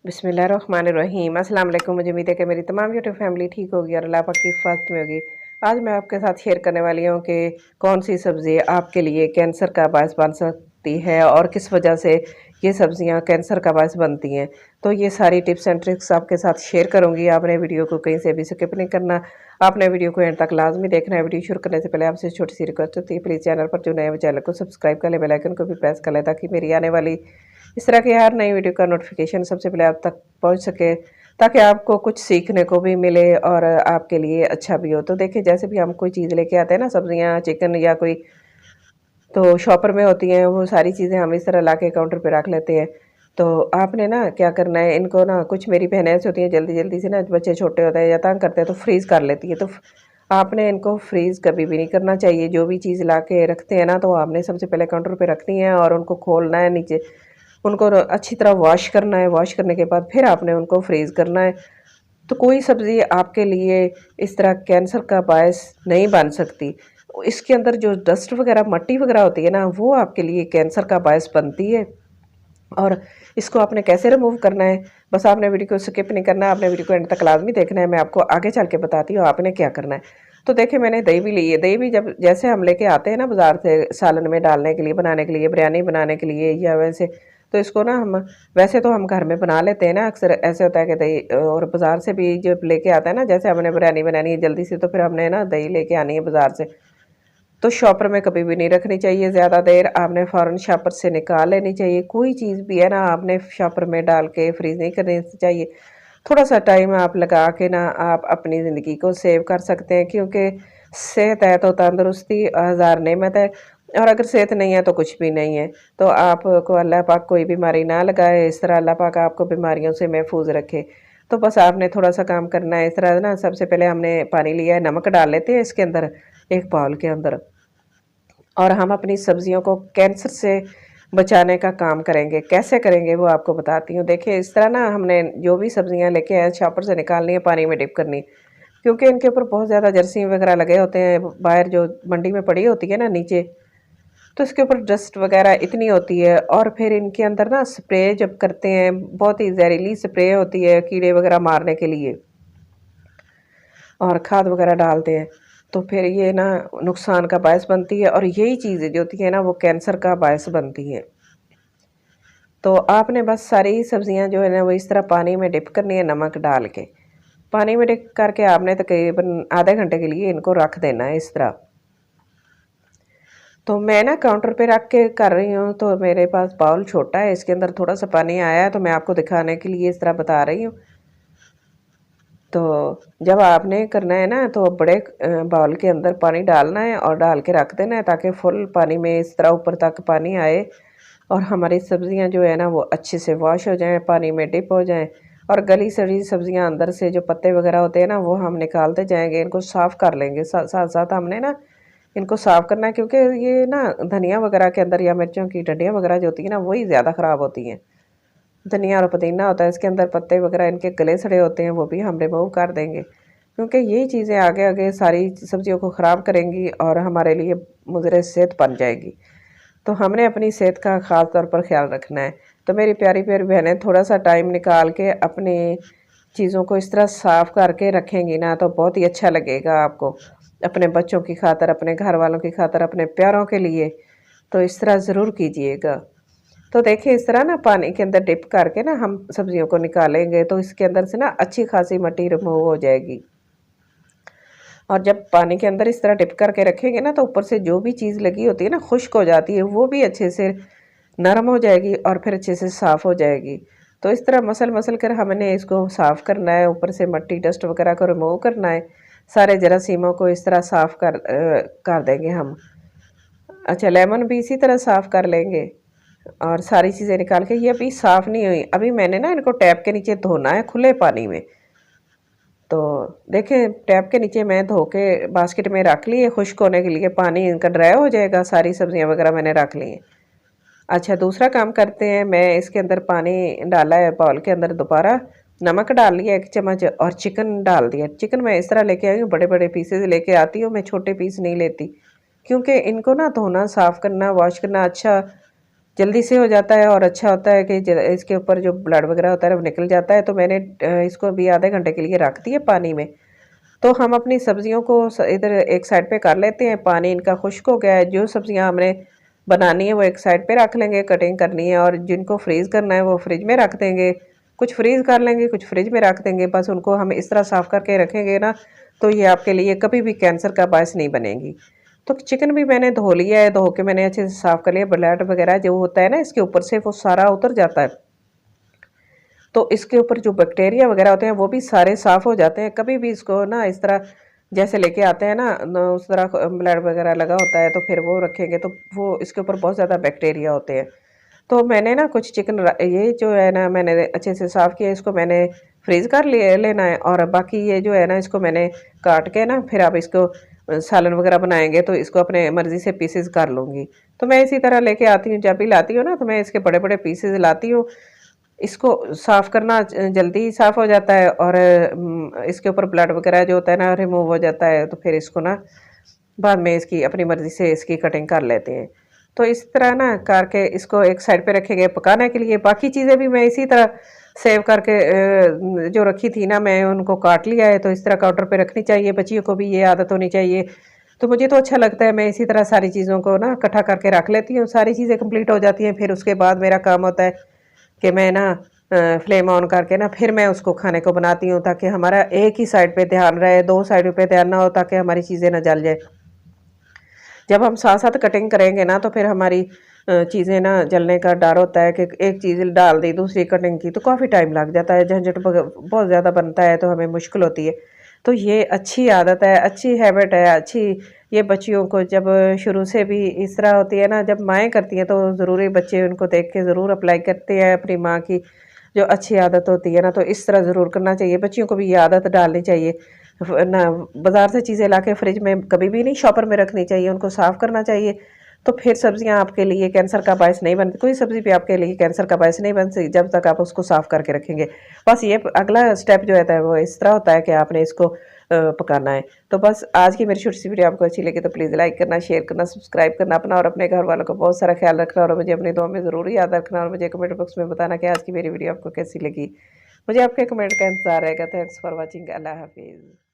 बिस्मिल्लाहिर्रहमानिर्रहीम। अस्सलाम वालेकुम। मुझे उम्मीद है कि मेरी तमाम यूट्यूब फैमिली ठीक होगी और अल्लाह पाक की हिफ़ाज़त में होगी। आज मैं आपके साथ शेयर करने वाली हूँ कि कौन सी सब्ज़ी आपके लिए कैंसर का बायस बन सकती है और किस वजह से ये सब्ज़ियाँ कैंसर का बायस बनती हैं। तो ये सारी टिप्स एंड ट्रिक्स आपके साथ शेयर करूँगी। आपने वीडियो को कहीं से भी स्किप नहीं करना। आपने वीडियो को एंड तक लाज़मी देखना है। वीडियो शुरू करने से पहले आपसे छोटी सी रिक्वेस्ट होती है, प्लीज़ चैनल पर जो नए हैं चैनल को सब्सक्राइब कर लें, बेल आइकन को भी प्रेस कर लें ताकि मेरी आने वाली इस तरह की हर नई वीडियो का नोटिफिकेशन सबसे पहले आप तक पहुंच सके, ताकि आपको कुछ सीखने को भी मिले और आपके लिए अच्छा भी हो। तो देखिए, जैसे भी हम कोई चीज़ लेके आते हैं ना, सब्जियां, चिकन या कोई, तो शॉपर में होती हैं वो सारी चीज़ें हम इस तरह ला के काउंटर पे रख लेते हैं। तो आपने ना क्या करना है, इनको ना, कुछ मेरी बहनें ऐसी होती हैं जल्दी जल्दी से ना, बच्चे छोटे होते हैं या तंग करते हैं तो फ्रीज़ कर लेती है। तो आपने इनको फ्रीज़ कभी भी नहीं करना चाहिए। जो भी चीज़ ला के रखते हैं ना, तो आपने सबसे पहले काउंटर पे रखनी है और उनको खोलना है नीचे, उनको अच्छी तरह वॉश करना है। वॉश करने के बाद फिर आपने उनको फ्रीज़ करना है। तो कोई सब्ज़ी आपके लिए इस तरह कैंसर का बायस नहीं बन सकती। इसके अंदर जो डस्ट वग़ैरह, मट्टी वग़ैरह होती है ना, वो आपके लिए कैंसर का बायस बनती है। और इसको आपने कैसे रिमूव करना है, बस आपने वीडियो को स्किप नहीं करना है, आपने वीडियो को एंड तक लाज़मी देखना है। मैं आपको आगे चल के बताती हूँ आपने क्या करना है। तो देखिए, मैंने दही भी ली है। दही भी जब जैसे हम लेके आते हैं ना बाज़ार से सालन में डालने के लिए, बनाने के लिए, बिरयानी बनाने के लिए या वैसे, तो इसको ना हम, वैसे तो हम घर में बना लेते हैं ना, अक्सर ऐसे होता है कि दही, और बाज़ार से भी जब लेके आता है ना, जैसे हमने बिरयानी बनानी है जल्दी से, तो फिर हमने ना दही लेके आनी है बाज़ार से। तो शॉपर में कभी भी नहीं रखनी चाहिए ज़्यादा देर। आपने फ़ौरन शॉपर से निकाल लेनी चाहिए। कोई चीज़ भी है ना, आपने शॉपर में डाल के फ्रीज़ नहीं करनी चाहिए। थोड़ा-सा टाइम आप लगा के ना, आप अपनी ज़िंदगी को सेव कर सकते हैं, क्योंकि सेहत है तो तंदुरुस्ती हज़ार नेमत है, और अगर सेहत नहीं है तो कुछ भी नहीं है। तो आपको अल्लाह पाक कोई बीमारी ना लगाए, इस तरह अल्लाह पाक आपको बीमारियों से महफूज़ रखे। तो बस आपने थोड़ा-सा काम करना है इस तरह ना। सबसे पहले हमने पानी लिया है, नमक डाल लेते हैं इसके अंदर, एक बाउल के अंदर, और हम अपनी सब्जियों को कैंसर से बचाने का काम करेंगे। कैसे करेंगे वो आपको बताती हूँ। देखिए, इस तरह ना, हमने जो भी सब्जियाँ लेके आए शॉपर से निकालनी है, पानी में डिप करनी है, क्योंकि इनके ऊपर बहुत ज़्यादा जरासीम वगैरह लगे होते हैं। बाहर जो मंडी में पड़ी होती है ना नीचे, तो इसके ऊपर डस्ट वगैरह इतनी होती है। और फिर इनके अंदर ना स्प्रे जब करते हैं, बहुत ही जहरीली स्प्रे होती है कीड़े वगैरह मारने के लिए, और खाद वगैरह डालते हैं, तो फिर ये ना नुकसान का बायस बनती है, और यही चीज़ें जो होती है ना, वो कैंसर का बायस बनती है। तो आपने बस सारी सब्जियां जो है ना, वो इस तरह पानी में डिप करनी है, नमक डाल के। पानी में डिप करके आपने तकरीबन आधे घंटे के लिए इनको रख देना है इस तरह। तो मैं ना काउंटर पे रख के कर रही हूँ, तो मेरे पास बाउल छोटा है, इसके अंदर थोड़ा सा पानी आया है, तो मैं आपको दिखाने के लिए इस तरह बता रही हूँ। तो जब आपने करना है ना, तो बड़े बाउल के अंदर पानी डालना है और डाल के रख देना है, ताकि फुल पानी में इस तरह ऊपर तक पानी आए, और हमारी सब्जियां जो है ना, वो अच्छे से वॉश हो जाएं, पानी में डिप हो जाएं, और गली सड़ी सब्जियां अंदर से जो पत्ते वगैरह होते हैं ना, वो हम निकालते जाएंगे। इनको साफ़ कर लेंगे, साथ साथ हमने ना इनको साफ़ करना है, क्योंकि ये ना धनिया वगैरह के अंदर या मिर्चों की डंडियाँ वगैरह जो होती है ना, वही ज़्यादा ख़राब होती हैं। धनिया और पुदीना होता है इसके अंदर, पत्ते वगैरह इनके गले सड़े होते हैं, वो भी हम रिमूव कर देंगे, क्योंकि यही चीज़ें आगे आगे सारी सब्जियों को ख़राब करेंगी और हमारे लिए मुज़र सेहत बन जाएगी। तो हमने अपनी सेहत का ख़ास तौर पर ख्याल रखना है। तो मेरी प्यारी प्यारी बहनें, थोड़ा सा टाइम निकाल के अपनी चीज़ों को इस तरह साफ़ करके रखेंगी ना, तो बहुत ही अच्छा लगेगा आपको, अपने बच्चों की खातर, अपने घर वालों की खातर, अपने प्यारों के लिए। तो इस तरह ज़रूर कीजिएगा। तो देखिए, इस तरह ना पानी के अंदर डिप करके ना हम सब्जियों को निकालेंगे, तो इसके अंदर से ना अच्छी खासी मिट्टी रिमूव हो जाएगी। और जब पानी के अंदर इस तरह डिप करके रखेंगे ना, तो ऊपर से जो भी चीज़ लगी होती है ना, खुश्क हो जाती है, वो भी अच्छे से नरम हो जाएगी और फिर अच्छे से साफ़ हो जाएगी। तो इस तरह मसल मसल कर हमने इसको साफ़ करना है, ऊपर से मिट्टी डस्ट वगैरह को रिमूव करना है। सारे जरासीमों को इस तरह साफ़ कर देंगे हम। अच्छा, लेमन भी इसी तरह साफ़ कर लेंगे, और सारी चीज़ें निकाल के। ये अभी साफ़ नहीं हुई, अभी मैंने ना इनको टैप के नीचे धोना है खुले पानी में। तो देखें, टैप के नीचे मैं धो के बास्केट में रख ली है, खुश्क होने के लिए, पानी इनका ड्राई हो जाएगा, सारी सब्जियां वगैरह मैंने रख ली हैं। अच्छा, दूसरा काम करते हैं। मैं इसके अंदर पानी डाला है बाउल के अंदर, दोबारा नमक डाल लिया 1 चम्मच, और चिकन डाल दिया। चिकन मैं इस तरह लेके आई हूँ, बड़े बड़े पीसेज लेके आती हूँ, मैं छोटे पीस नहीं लेती, क्योंकि इनको ना धोना, साफ़ करना, वॉश करना अच्छा जल्दी से हो जाता है और अच्छा होता है कि इसके ऊपर जो ब्लड वगैरह होता है वो निकल जाता है। तो मैंने इसको भी आधे घंटे के लिए रख दिया पानी में। तो हम अपनी सब्जियों को इधर एक साइड पे कर लेते हैं। पानी इनका खुश्क हो गया है। जो सब्जियां हमने बनानी है वो एक साइड पे रख लेंगे, कटिंग करनी है, और जिनको फ्रीज़ करना है वो फ्रिज में रख देंगे। कुछ फ्रीज़ कर लेंगे, कुछ फ्रिज में रख देंगे। बस उनको हम इस तरह साफ़ करके रखेंगे ना, तो ये आपके लिए कभी भी कैंसर का बायस नहीं बनेगी। तो चिकन भी मैंने धो लिया है, धो के मैंने अच्छे से साफ़ कर लिया। ब्लड वगैरह जो होता है ना इसके ऊपर से वो सारा उतर जाता है। तो इसके ऊपर जो बैक्टीरिया वगैरह होते हैं वो भी सारे साफ़ हो जाते हैं। कभी भी इसको ना इस तरह जैसे लेके आते हैं ना उस तरह ब्लड वगैरह लगा होता है, तो फिर वो रखेंगे तो वो इसके ऊपर बहुत ज़्यादा बैक्टीरिया होते हैं। तो मैंने ना कुछ चिकन ये जो है ना मैंने अच्छे से साफ़ किया, इसको मैंने फ्रीज़ कर लेना है, और बाकी ये जो है ना इसको मैंने काट के ना फिर आप इसको सालन वगैरह बनाएंगे तो इसको अपने मर्ज़ी से पीसेस कर लूँगी। तो मैं इसी तरह लेके आती हूँ, जब भी लाती हूँ ना तो मैं इसके बड़े बड़े पीसेस लाती हूँ। इसको साफ़ करना जल्दी ही साफ़ हो जाता है, और इसके ऊपर ब्लड वगैरह जो होता है ना रिमूव हो जाता है। तो फिर इसको ना बाद में इसकी अपनी मर्ज़ी से इसकी कटिंग कर लेते हैं। तो इस तरह ना करके इसको एक साइड पे रखेंगे पकाने के लिए। बाकी चीज़ें भी मैं इसी तरह सेव करके जो रखी थी ना मैं उनको काट लिया है। तो इस तरह काउंटर पे रखनी चाहिए, बच्चियों को भी ये आदत होनी चाहिए। तो मुझे तो अच्छा लगता है, मैं इसी तरह सारी चीज़ों को ना इकट्ठा करके रख लेती हूँ। सारी चीज़ें कंप्लीट हो जाती हैं, फिर उसके बाद मेरा काम होता है कि मैं ना फ्लेम ऑन करके ना फिर मैं उसको खाने को बनाती हूँ, ताकि हमारा एक ही साइड पे ध्यान रहे, दो साइड पे ध्यान ना हो, ताकि हमारी चीज़ें ना जल जाए। जब हम साथ साथ कटिंग करेंगे ना तो फिर हमारी चीज़ें ना जलने का डर होता है कि एक चीज़ डाल दी दूसरी कटिंग की तो काफ़ी टाइम लग जाता है, झंझट बहुत ज़्यादा बनता है, तो हमें मुश्किल होती है। तो ये अच्छी आदत है, अच्छी हैबिट है, अच्छी ये बच्चियों को जब शुरू से भी इस तरह होती है ना, जब माएँ करती हैं तो ज़रूर ही बच्चे उनको देख के ज़रूर अप्लाई करते हैं अपनी माँ की जो अच्छी आदत होती है ना, तो इस तरह ज़रूर करना चाहिए। बच्चियों को भी ये आदत डालनी चाहिए। ना बाज़ार से चीज़ें लाके फ्रिज में कभी भी नहीं शॉपर में रखनी चाहिए, उनको साफ़ करना चाहिए। तो फिर सब्जियाँ आपके लिए कैंसर का बायस नहीं बनती, कोई सब्ज़ी भी आपके लिए कैंसर का बायस नहीं बन सकती जब तक आप उसको साफ़ करके रखेंगे। बस ये अगला स्टेप जो होता है वो इस तरह होता है कि आपने इसको पकाना है। तो बस आज की मेरी छोटी-सी वीडियो आपको अच्छी लगी तो प्लीज़ लाइक करना, शेयर करना, सब्सक्राइब करना अपना और अपने घर वालों का बहुत सारा ख़्याल रखना, और मुझे अपनी दुआ में ज़रूर याद रखना, और मुझे कमेंट बॉक्स में बताना कि आज की मेरी वीडियो आपको कैसी लगी। मुझे आपके कमेंट का इंतज़ार रहेगा। Thanks for watching. अल्लाह हाफ़िज़।